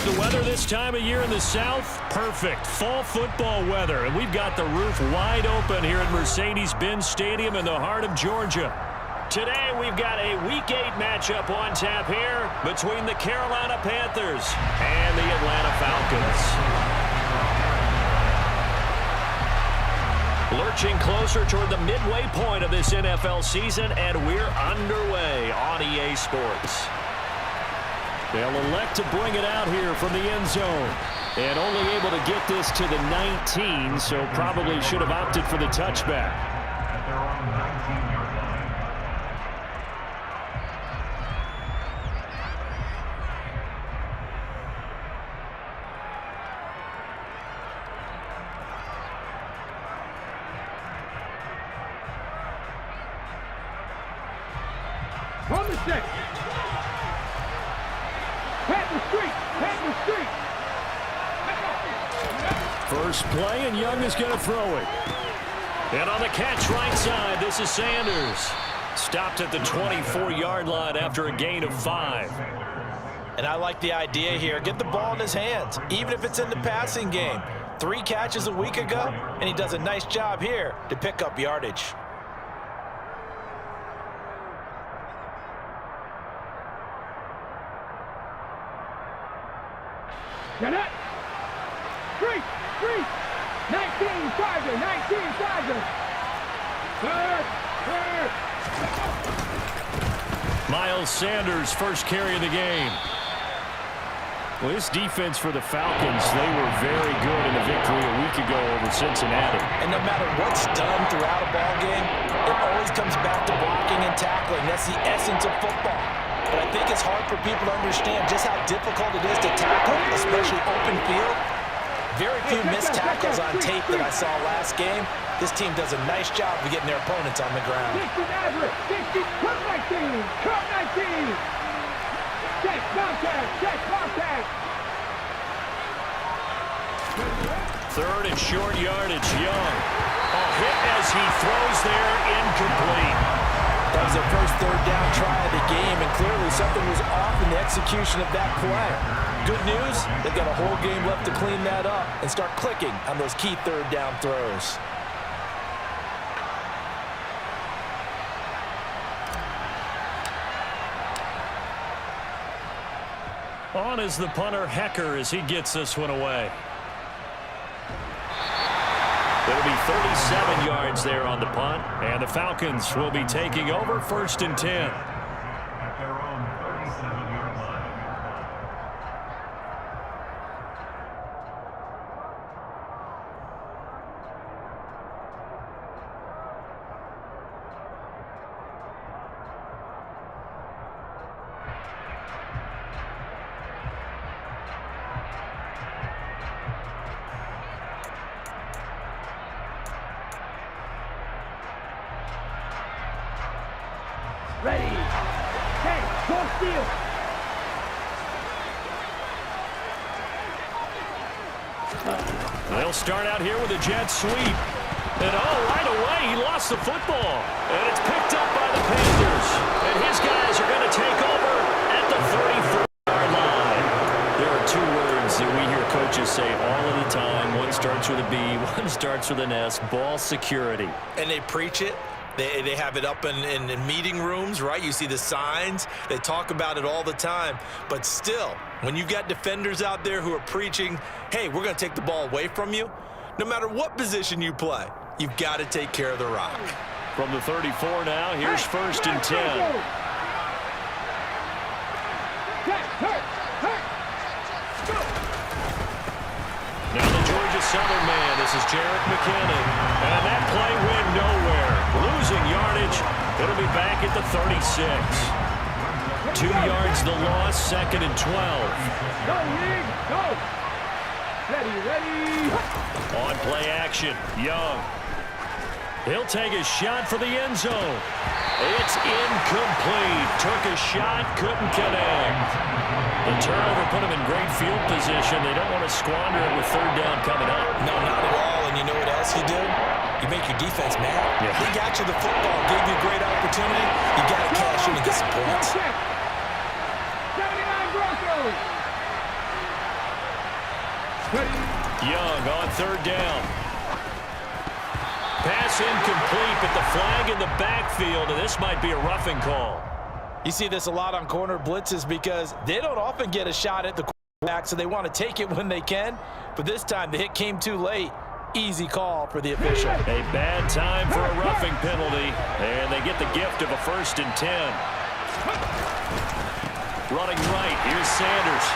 The weather this time of year in the South, perfect. Fall football weather, and we've got the roof wide open here at Mercedes-Benz Stadium in the heart of Georgia. Today, we've got a Week 8 matchup on tap here between the Carolina Panthers and the Atlanta Falcons. Lurching closer toward the midway point of this NFL season, and we're underway on EA Sports. They'll elect to bring it out here from the end zone. And only able to get this to the 19, so probably should have opted for the touchback. From the six. First play, and Young is going to throw it. And on the catch right side, this is Sanders. Stopped at the 24-yard line after a gain of 5. And I like the idea here. Get the ball in his hands, even if it's in the passing game. 3 catches a week ago, and he does a nice job here to pick up yardage. Get it. 3. 19 Charger. 19 Charger. Third. Miles Sanders, first carry of the game. Well, this defense for the Falcons, they were very good in a victory a week ago over Cincinnati. And no matter what's done throughout a ball game, it always comes back to blocking and tackling. That's the essence of football. But I think it's hard for people to understand just how difficult it is to tackle, especially open field. Very few missed tackles on tape that I saw last game. This team does a nice job of getting their opponents on the ground. 60 Nazareth. 60. Cut 19. Cut 19. Check contact. Third and short yardage, Young. Hit as he throws there, incomplete. That was their first third down try of the game, and clearly something was off in the execution of that play. Good news, they've got a whole game left to clean that up and start clicking on those key third down throws. On is the punter, Hecker, as he gets this one away. It'll be 37 yards there on the punt, and the Falcons will be taking over 1st and 10. Ready. Hey, go steal. They'll start out here with a jet sweep. And right away, he lost the football. And it's picked up by the Panthers. And his guys are going to take over at the 34-yard line. There are 2 words that we hear coaches say all of the time. One starts with a B, one starts with an S, ball security. And they preach it. They have it up in meeting rooms, right? You see the signs. They talk about it all the time. But still, when you've got defenders out there who are preaching, hey, we're going to take the ball away from you, no matter what position you play, you've got to take care of the rock. From the 34 now, here's 1st and 10. Now the Georgia Southern man, this is Jarek McKinnon. And that play went nowhere. Losing yardage. It'll be back at the 36. 2 yards the loss, 2nd and 12. Go, League, go. Ready. On play action, Young. He'll take a shot for the end zone. It's incomplete. Took a shot, couldn't connect. The turnover put him in great field position. They don't want to squander it with 3rd down coming up. No, not at all. And you know what else you do? You make your defense mad. Yeah. They got you the football, gave you a great opportunity. You got to cash in and get some points. 79 Broncos. Young on third down. Pass incomplete, but the flag in the backfield, and this might be a roughing call. You see this a lot on corner blitzes because they don't often get a shot at the quarterback, so they want to take it when they can. But this time, the hit came too late. Easy call for the official. A bad time for a roughing penalty, and they get the gift of a 1st and 10. Running right, here's Sanders.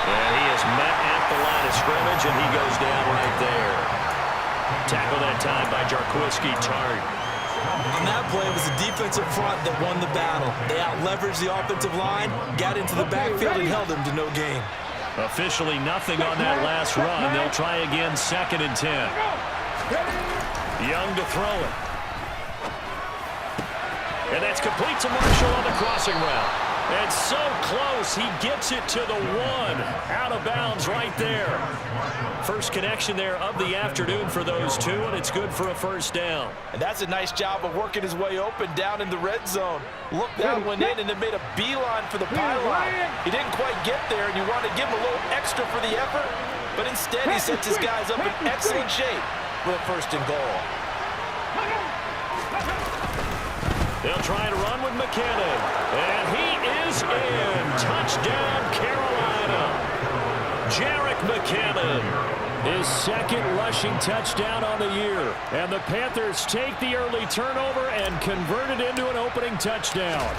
And he is met at the line of scrimmage, and he goes down right there. Tackle that time by Jarquiski Tart. On that play, it was the defensive front that won the battle. They out-leveraged the offensive line, got into the backfield, and held them to no gain. Officially nothing on that last run. They'll try again, 2nd and 10. Young to throw it. And that's complete to Marshall on the crossing route. And so close, he gets it to the 1. Out of bounds right there. First connection there of the afternoon for those two, and it's good for a 1st down. And that's a nice job of working his way open down in the red zone. Looked that one in and then made a beeline for the pylon. He didn't quite get there, and you want to give him a little extra for the effort, but instead he sets his guys up in excellent shape for a 1st and goal. They'll try to run with McKinnon, and he is in. Touchdown, Carolina. Jerick McKinnon, his 2nd rushing touchdown on the year. And the Panthers take the early turnover and convert it into an opening touchdown.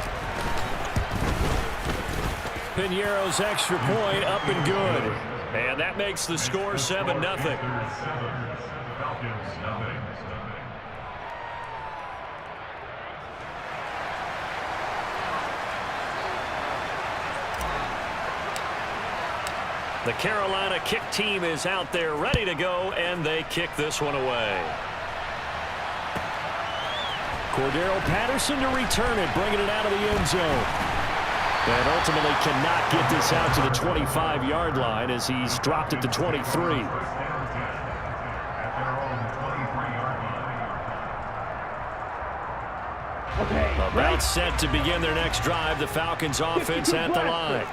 Piñeiro's extra point up and good. And that makes the score 7-0. The Carolina kick team is out there ready to go, and they kick this one away. Cordero Patterson to return it, bringing it out of the end zone. And ultimately cannot get this out to the 25-yard line as he's dropped at the 23. About set to begin their next drive, the Falcons offense at the line.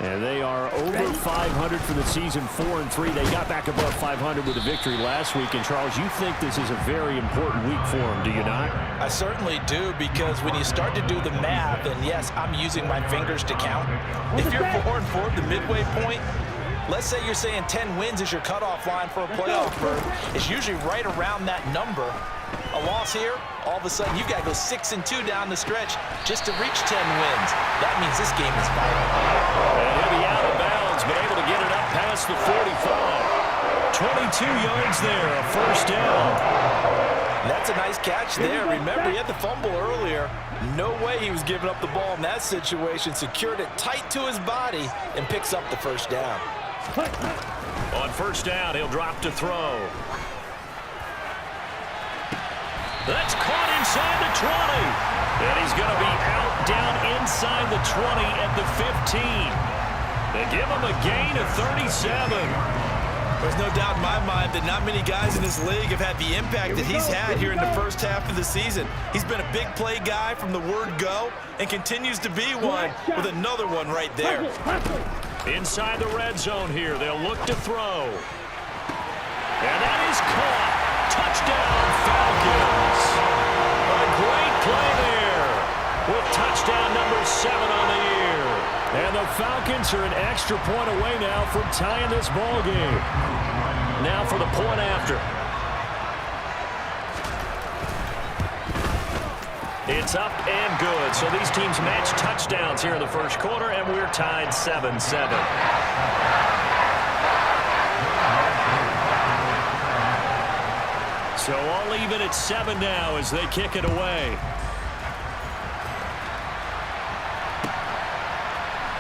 And they are over 500 for the season, 4-3. They got back above 500 with a victory last week. And, Charles, you think this is a very important week for them, do you not? I certainly do, because when you start to do the math, and yes, I'm using my fingers to count. If you're 4-4 at the midway point, let's say you're saying 10 wins is your cutoff line for a playoff berth. It's usually right around that number. A loss here, all of a sudden you've got to go 6-2 down the stretch just to reach 10 wins. That means this game is vital. And he'll be out of bounds, but able to get it up past the 45. 22 yards there, a 1st down. That's a nice catch there. Remember, he had the fumble earlier. No way he was giving up the ball in that situation. Secured it tight to his body and picks up the 1st down. On 1st down, he'll drop to throw. That's caught inside the 20. And he's going to be out down inside the 20 at the 15. They give him a gain of 37. There's no doubt in my mind that not many guys in this league have had the impact that he's had here in the 1st half of the season. He's been a big play guy from the word go and continues to be one with another one right there. Inside the red zone here, they'll look to throw. And that is caught. Touchdown, Falcons. A great play there with touchdown number 7 on the year. And the Falcons are an extra point away now from tying this ball game. Now for the point after. It's up and good. So these teams match touchdowns here in the 1st quarter, and we're tied 7-7. So all even at 7 now as they kick it away.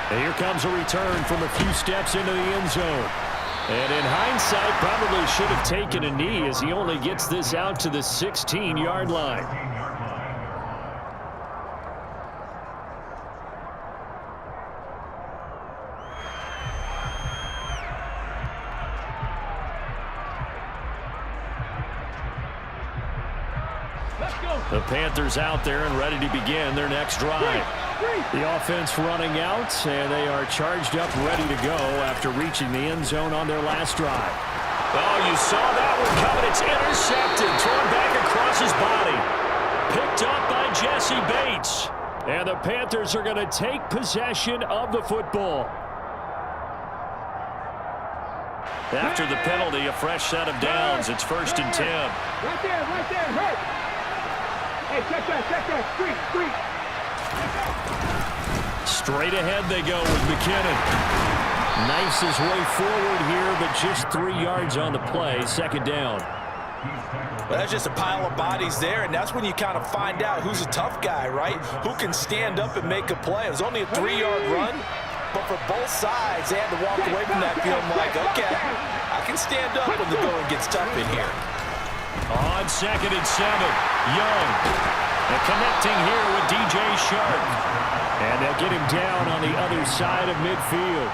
And here comes a return from a few steps into the end zone. And in hindsight, probably should have taken a knee as he only gets this out to the 16-yard line. The Panthers out there and ready to begin their next drive. 3. The offense running out, and they are charged up, ready to go after reaching the end zone on their last drive. Oh, you saw that one coming. It's intercepted, thrown back across his body. Picked up by Jesse Bates. And the Panthers are going to take possession of the football. After the penalty, a fresh set of downs. It's 1st and 10. Right there, hurt. Hey, check that, street. Straight ahead they go with McKinnon. Knifes his way forward here, but just 3 yards on the play. 2nd down. Well, that's just a pile of bodies there, and that's when you kind of find out who's a tough guy, right? Who can stand up and make a play. It was only a 3-yard run, but for both sides, they had to walk away from that feeling like, okay, I can stand up when the going gets tough in here. On 2nd and 7, Young. And connecting here with DJ Sharp. And they'll get him down on the other side of midfield.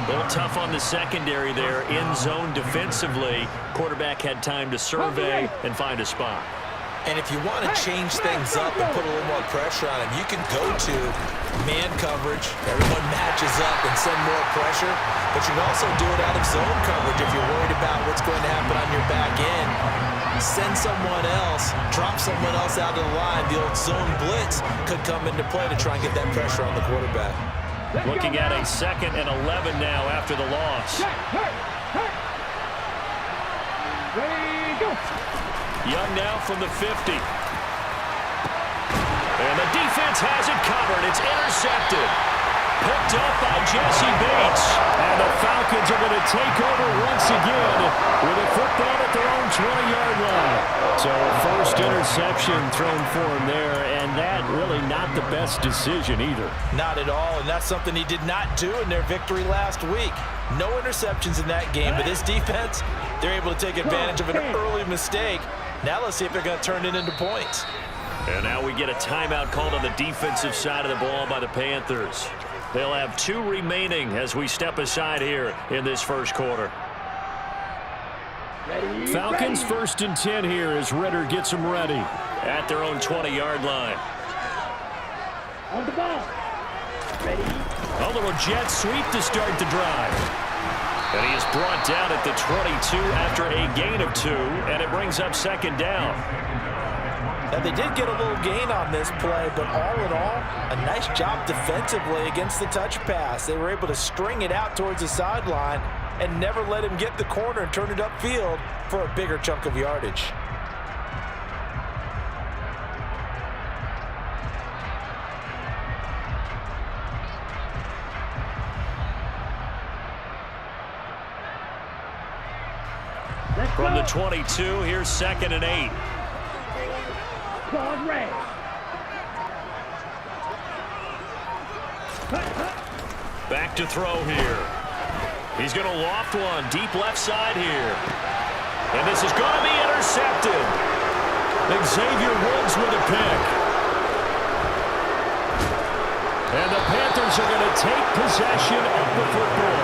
A little tough on the secondary there, in zone defensively. Quarterback had time to survey and find a spot. And if you want to change things up and put a little more pressure on him, you can go to man coverage. Everyone matches up and send more pressure. But you can also do it out of zone coverage if you're worried about what's going to happen on your back end. Send someone else, drop someone else out of the line. The old zone blitz could come into play to try and get that pressure on the quarterback. Looking at a 2nd and 11 now after the loss. Ready, go. Young now from the 50. And the defense has it covered. It's intercepted. Picked up by Jesse Bates. And the Falcons are going to take over once again with a football at their own 20-yard line. So first interception thrown for him there, and that really not the best decision either. Not at all, and that's something he did not do in their victory last week. No interceptions in that game, but this defense, they're able to take advantage of an early mistake. Now let's see if they're going to turn it into points. And now we get a timeout called on the defensive side of the ball by the Panthers. They'll have 2 remaining as we step aside here in this first quarter. Falcons 1st and 10 here as Ritter gets them ready at their own 20-yard line. On the ball. Ready. A little jet sweep to start the drive. And he is brought down at the 22 after a gain of 2, and it brings up 2nd down. Now, they did get a little gain on this play, but all in all, a nice job defensively against the touch pass. They were able to string it out towards the sideline and never let him get the corner and turn it upfield for a bigger chunk of yardage. From the 22, here's 2nd and 8. Ball red. Back to throw here. He's going to loft one deep left side here. And this is going to be intercepted. Xavier Woods with a pick. And the Panthers are going to take possession of the football.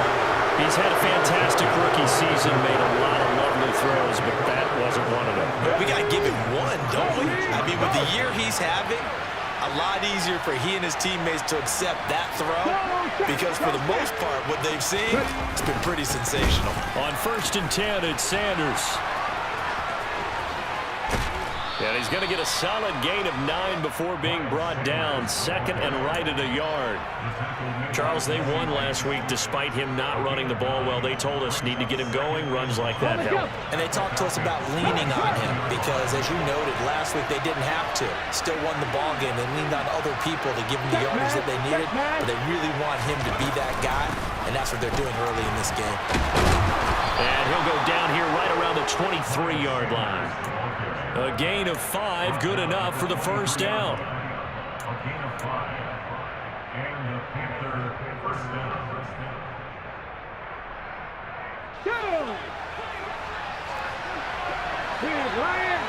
He's had a fantastic rookie season, made a lot of lovely throws, but that wasn't one of them. But we got to give him one, don't we? I mean, with the year he's having, a lot easier for he and his teammates to accept that throw because for the most part, what they've seen, it's been pretty sensational. On 1st and 10, it's Sanders. And he's going to get a solid gain of 9 before being brought down. 2nd and right at a yard. Charles, they won last week despite him not running the ball well. They told us need to get him going. Runs like that help. And they talked to us about leaning on him because, as you noted, last week they didn't have to. Still won the ball game. They leaned on other people to give them the yardage that they needed. But they really want him to be that guy, and that's what they're doing early in this game. And he'll go down here right around the 23-yard line. A gain of 5, good enough for the first down. Go! Here's Ryan.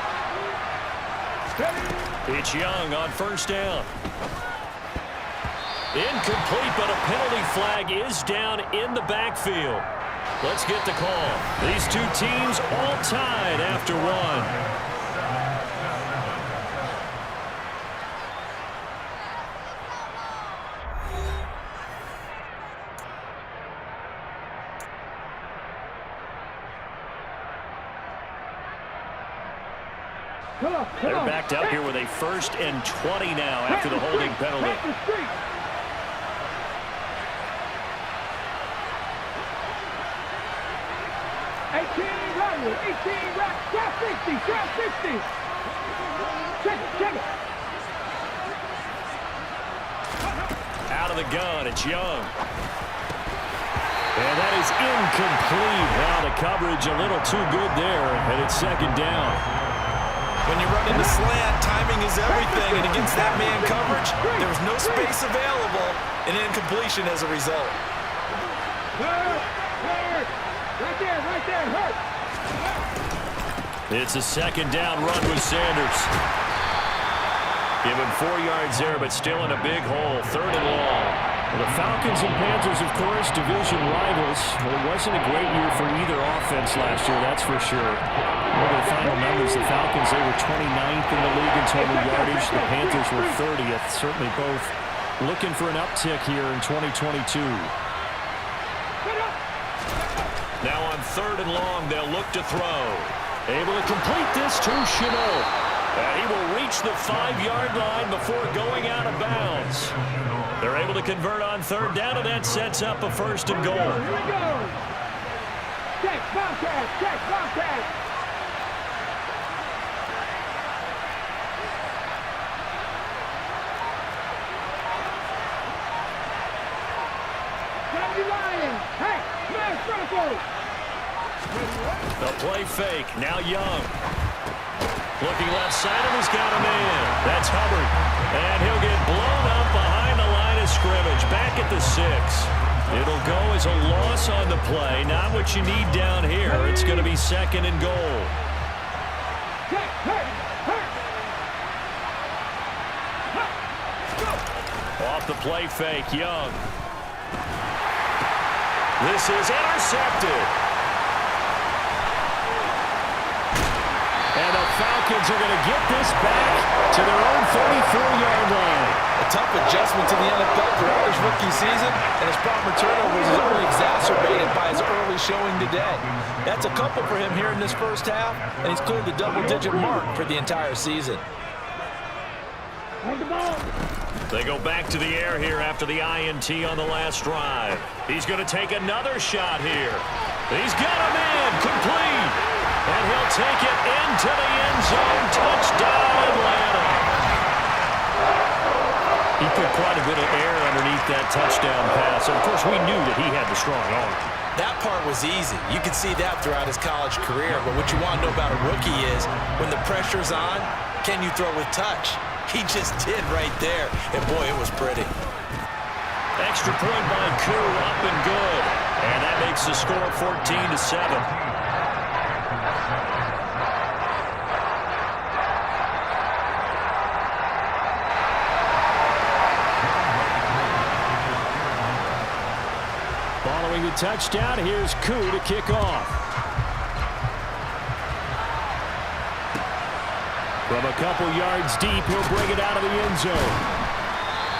It's Young on first down. Incomplete, but a penalty flag is down in the backfield. Let's get the call. These two teams all tied after one. They're backed up here with a 1st and 20 now after the holding penalty. 18 rep, drop 60, drop 60. Check it. Out of the gun, it's Young. And that is incomplete. Now the coverage a little too good there, and it's 2nd down. When you run into slant, timing is everything, and against that man coverage, there was no space available, and incompletion as a result. Hurt. Right there, hurt. It's a 2nd down run with Sanders. Give him 4 yards there, but still in a big hole. 3rd and long. Well, the Falcons and Panthers, of course, division rivals. Well, it wasn't a great year for either offense last year, that's for sure. Look at the final numbers. The Falcons, they were 29th in the league in total yardage. The Panthers were 30th. Certainly both looking for an uptick here in 2022. Now on 3rd and long, they'll look to throw. Able to complete this to Chenault. And he will reach the 5-yard line before going out of bounds. They're able to convert on 3rd down, and that sets up a 1st and goal. Here we go. Check, Bobcat. Hey, smash Bronco! The play fake. Now Young. Looking left side, and he's got a man. That's Hubbard. And he'll get blown up behind the line of scrimmage. Back at the 6. It'll go as a loss on the play. Not what you need down here. It's going to be 2nd and goal. Off the play fake, Young. This is intercepted. And the Falcons are going to get this back to their own 34-yard line. A tough adjustment to the NFL throughout his rookie season, and his proper turnovers is only exacerbated by his early showing today. That's a couple for him here in this 1st half, and he's cleared the double-digit mark for the entire season. They go back to the air here after the INT on the last drive. He's going to take another shot here. He's got a man, complete. And he'll take it into the end zone. Touchdown, Atlanta. He put quite a bit of air underneath that touchdown pass. And of course, we knew that he had the strong arm. That part was easy. You could see that throughout his college career. But what you want to know about a rookie is when the pressure's on, can you throw with touch? He just did right there. And boy, it was pretty. Extra point by Koo, up and good. And that makes the score 14-7. Following the touchdown, here's Koo to kick off. From a couple yards deep, he'll bring it out of the end zone.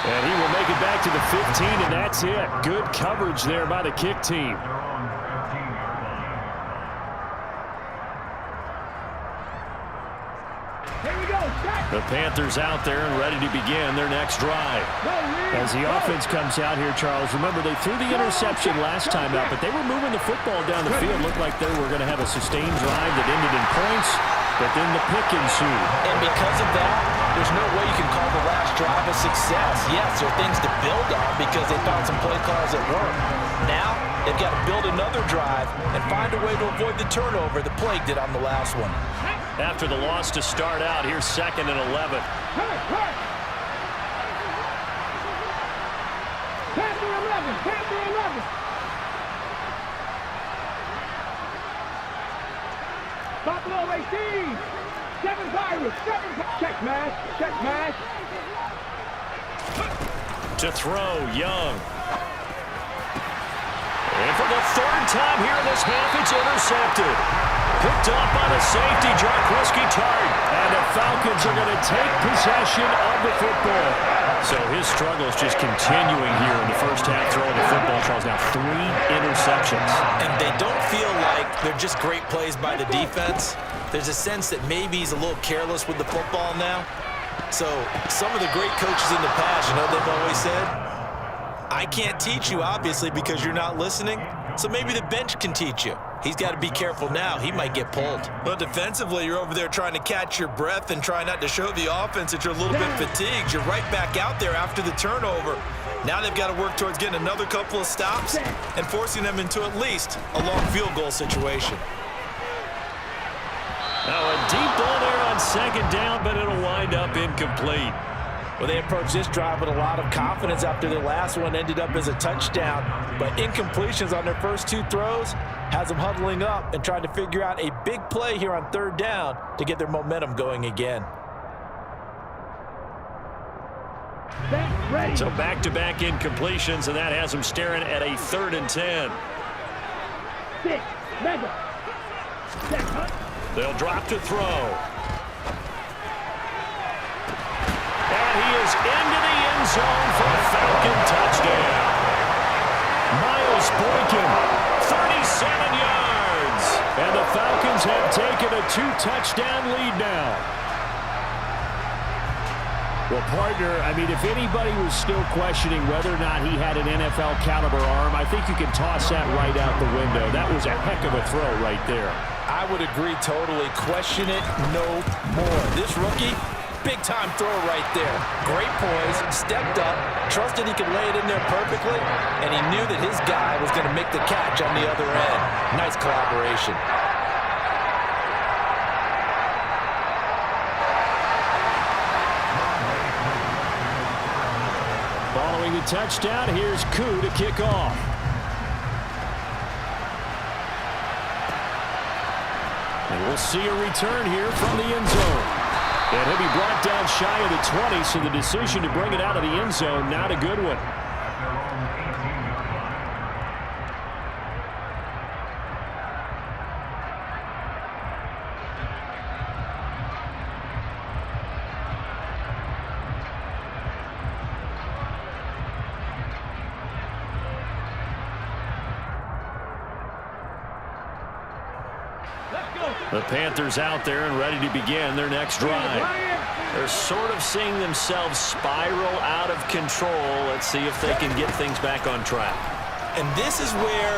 And he will make it back to the 15, and that's it. Good coverage there by the kick team. The Panthers out there and ready to begin their next drive. As the offense comes out here, Charles, remember they threw the interception last time out, but they were moving the football down the field. Looked like they were going to have a sustained drive that ended in points, but then the pick ensued. And because of that, there's no way you can call the last drive a success. Yes, there are things to build on because they found some play calls that work. Now, they've got to build another drive and find a way to avoid the turnover that plagued it on the last one. After the loss to start out, here's 2nd and 11. Panther 11, Panther 11. Buffalo 18. 7 Pirates, 7 check mash. To throw, Young. And for the 3rd time here in this half, it's intercepted. Picked off by the safety, Jarkowski Tart. And the Falcons are going to take possession of the football. So his struggles just continuing here in the first half, throwing the football. Charles, now 3 interceptions. And they don't feel like they're just great plays by the defense. There's a sense that maybe he's a little careless with the football now. So some of the great coaches in the past, you know, they've always said, I can't teach you, obviously, because you're not listening. So maybe the bench can teach you. He's got to be careful now. He might get pulled. Well, defensively, you're over there trying to catch your breath and try not to show the offense that you're a little bit fatigued. You're right back out there after the turnover. Now they've got to work towards getting another couple of stops and forcing them into at least a long field goal situation. Now a deep ball there on second down, but it'll wind up incomplete. Well, they approached this drive with a lot of confidence after their last one ended up as a touchdown. But incompletions on their first 2 throws has them huddling up and trying to figure out a big play here on third down to get their momentum going again. So back-to-back incompletions, and that has them staring at a 3rd and 10. They'll drop to throw. And he is into the end zone for a Falcon touchdown. Miles Boykin, 37 yards. And the Falcons have taken a 2-touchdown lead now. Well, partner, I mean, if anybody was still questioning whether or not he had an NFL caliber arm, I think you can toss that right out the window. That was a heck of a throw right there. I would agree totally. Question it no more. This rookie, big-time throw right there. Great poise, stepped up, trusted he could lay it in there perfectly, and he knew that his guy was going to make the catch on the other end. Nice collaboration. Following the touchdown, here's Koo to kick off. And we'll see a return here from the end zone. And he'll be brought down shy of the 20, so the decision to bring it out of the end zone, not a good one. The Panthers out there and ready to begin their next drive. They're sort of seeing themselves spiral out of control. Let's see if they can get things back on track. And this is where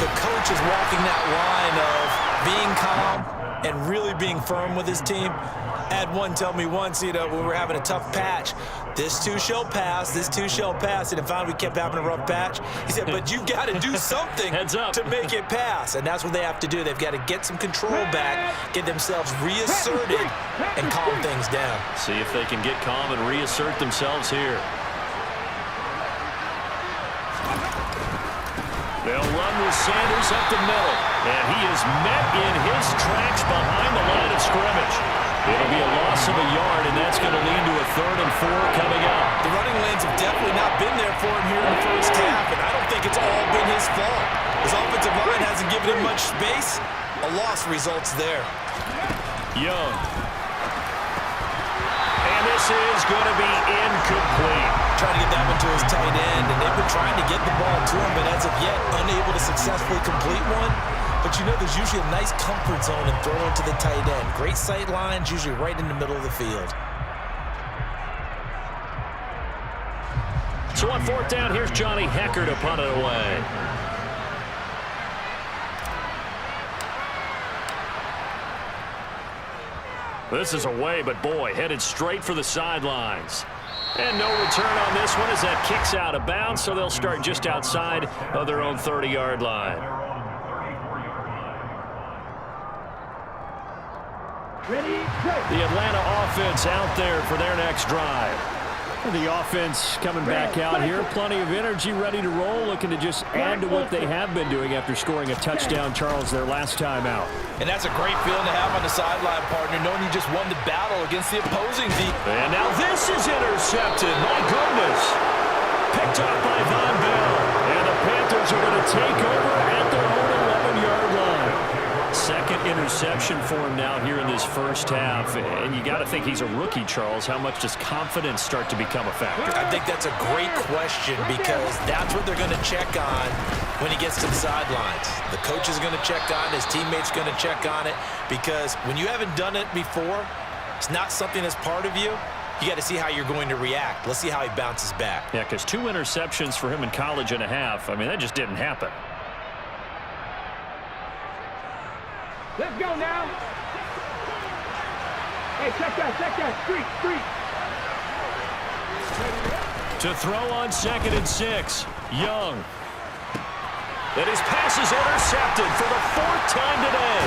the coach is walking that line of being calm and really being firm with his team. I had one tell me once, you know, when we were having a tough patch, this too shall pass, this too shall pass. And finally we kept having a rough patch. He said, but you've got to do something to make it pass. And that's what they have to do. They've got to get some control back, get themselves reasserted, and calm things down. See if they can get calm and reassert themselves here. They'll run with Sanders up the middle. And he is met in his tracks behind the line of scrimmage. It'll be a loss of a yard, and that's going to lead to a 3rd and 4 coming up. The running lanes have definitely not been there for him here in the first half, and I don't think it's all been his fault. His offensive line hasn't given him much space. A loss results there. Young. And this is going to be incomplete. Trying to get that one to his tight end, and they've been trying to get the ball to him, but as of yet, unable to successfully complete one. But you know there's usually a nice comfort zone in throwing to the tight end. Great sight lines, usually right in the middle of the field. So on 4th down, here's Johnny Hecker to punt it away. This is away, but boy, headed straight for the sidelines. And no return on this one as that kicks out of bounds, so they'll start just outside of their own 30-yard line. The Atlanta offense out there for their next drive. And the offense coming back out here. Plenty of energy, ready to roll, looking to just add to what they have been doing after scoring a touchdown, Charles, their last time out. And that's a great feeling to have on the sideline, partner, knowing you just won the battle against the opposing team. And now this is intercepted. My goodness. Picked up by Von Bell. And the Panthers are going to take over at their own 11-yard line. 2nd interception for him now here in this first half. And you got to think he's a rookie, Charles. How much does confidence start to become a factor? I think that's a great question because that's what they're going to check on when he gets to the sidelines. The coach is going to check on it. His teammates going to check on it because when you haven't done it before, it's not something that's part of you. You got to see how you're going to react. Let's see how he bounces back. Yeah, because 2 interceptions for him in college and a half. I mean, that just didn't happen. Let's go now. Hey, check that. Street. To throw on 2nd and 6. Young. And his pass is intercepted for the 4th time today.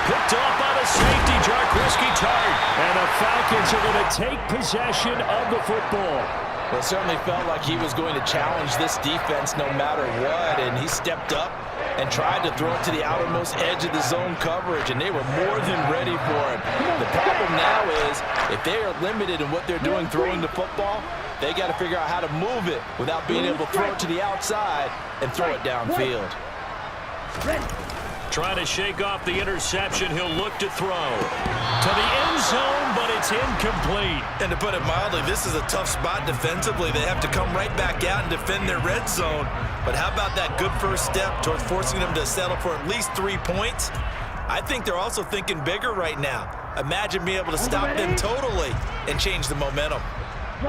Picked off by the safety, Jarquiski Tart. And the Falcons are going to take possession of the football. Well, it certainly felt like he was going to challenge this defense no matter what, and he stepped up and tried to throw it to the outermost edge of the zone coverage, and they were more than ready for him. The problem now is if they are limited in what they're doing throwing the football, they got to figure out how to move it without being able to throw it to the outside and throw it downfield. Trying to shake off the interception. He'll look to throw to the end zone, but it's incomplete. And to put it mildly, this is a tough spot defensively. They have to come right back out and defend their red zone. But how about that good first step towards forcing them to settle for at least 3 points? I think they're also thinking bigger right now. Imagine being able to stop them totally and change the momentum.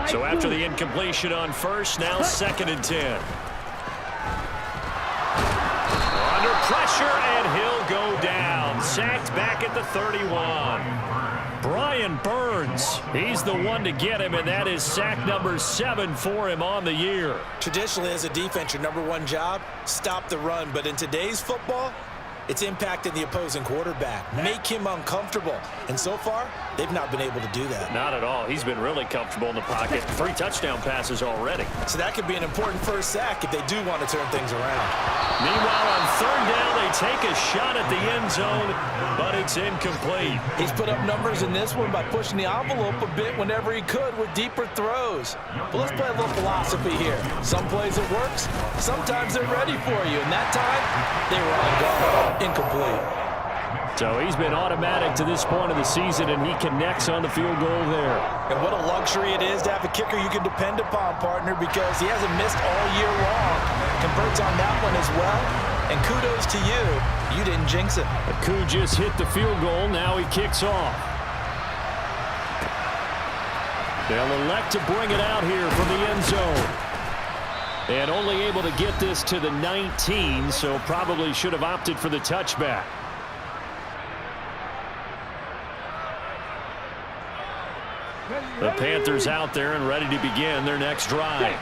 So after the incompletion on first, now 2nd and 10. Under pressure, and he'll go down. Sacked back at the 31. Brian Burns, he's the one to get him, and that is sack number 7 for him on the year. Traditionally, as a defense, your #1 job, stop the run. But in today's football, it's impacting the opposing quarterback. Make him uncomfortable. And so far, they've not been able to do that. Not at all. He's been really comfortable in the pocket. 3 touchdown passes already. So that could be an important first sack if they do want to turn things around. Meanwhile, on 3rd down, they take a shot at the end zone, but it's incomplete. He's put up numbers in this one by pushing the envelope a bit whenever he could with deeper throws. But let's play a little philosophy here. Some plays it works, sometimes they're ready for you. And that time, they were on guard. Incomplete. So he's been automatic to this point of the season, and he connects on the field goal there. And what a luxury it is to have a kicker you can depend upon, partner, because he hasn't missed all year long. Converts on that one as well. And kudos to you. You didn't jinx it. Aku just hit the field goal. Now he kicks off. They'll elect to bring it out here from the end zone. And only able to get this to the 19, so probably should have opted for the touchback. The Panthers out there and ready to begin their next drive.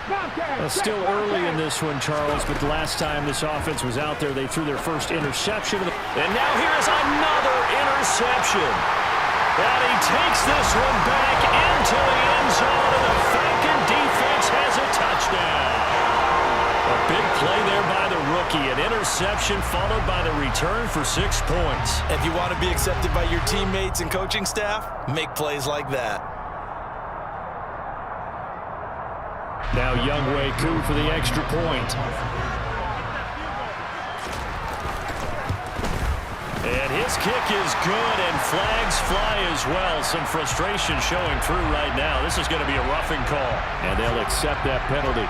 Still early in this one, Charles, but the last time this offense was out there, they threw their first interception. And now here's another interception. And he takes this one back into the end zone, and the Falcon defense has a touchdown. A big play there by the rookie. An interception followed by the return for 6 points. If you want to be accepted by your teammates and coaching staff, make plays like that. Now Younghoe Koo for the extra point. And his kick is good, and flags fly as well. Some frustration showing through right now. This is going to be a roughing call. And they'll accept that penalty.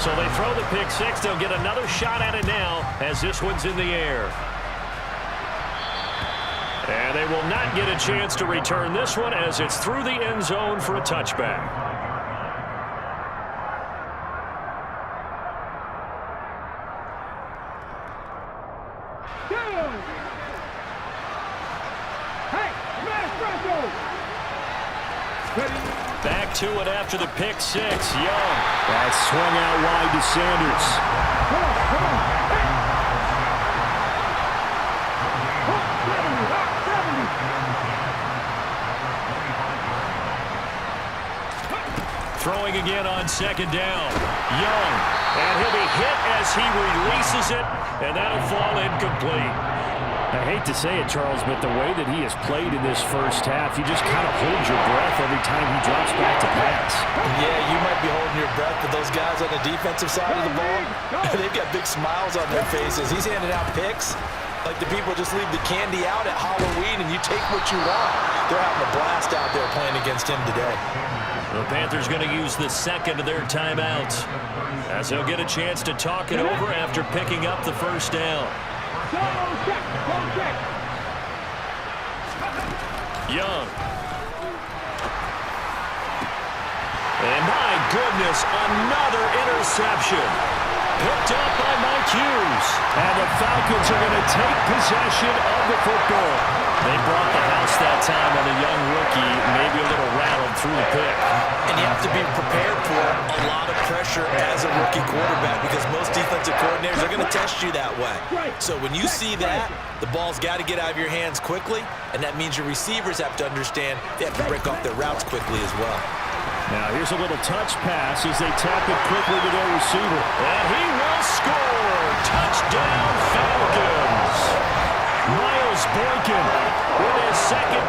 So they throw the pick six. They'll get another shot at it now as this one's in the air. And they will not get a chance to return this one as it's through the end zone for a touchback. Back to it after the pick six. Young. That swung out wide to Sanders. Throwing again on second down. Young. And he'll be hit as he releases it, and that'll fall incomplete. I hate to say it, Charles, but the way that he has played in this first half, you just kind of hold your breath every time he drops back to pass. Yeah, you might be holding your breath, but those guys on the defensive side of the ball, they've got big smiles on their faces. He's handing out picks like the people just leave the candy out at Halloween and you take what you want. They're having a blast out there playing against him today. The Panthers going to use the second of their timeouts as he'll get a chance to talk it over after picking up the first down. Young. And my goodness, another interception. Picked up by Mike Hughes. And the Falcons are going to take possession of the football. They brought the house that time on a young rookie, maybe a little rattled through the pick. And you have to be prepared for a lot of pressure as a rookie quarterback because most defensive coordinators are going to test you that way. So when you see that, the ball's got to get out of your hands quickly, and that means your receivers have to understand they have to break off their routes quickly as well. Now here's a little touch pass as they tap it quickly to their receiver. And he will score! Touchdown Falcons! Miles Boykin with his second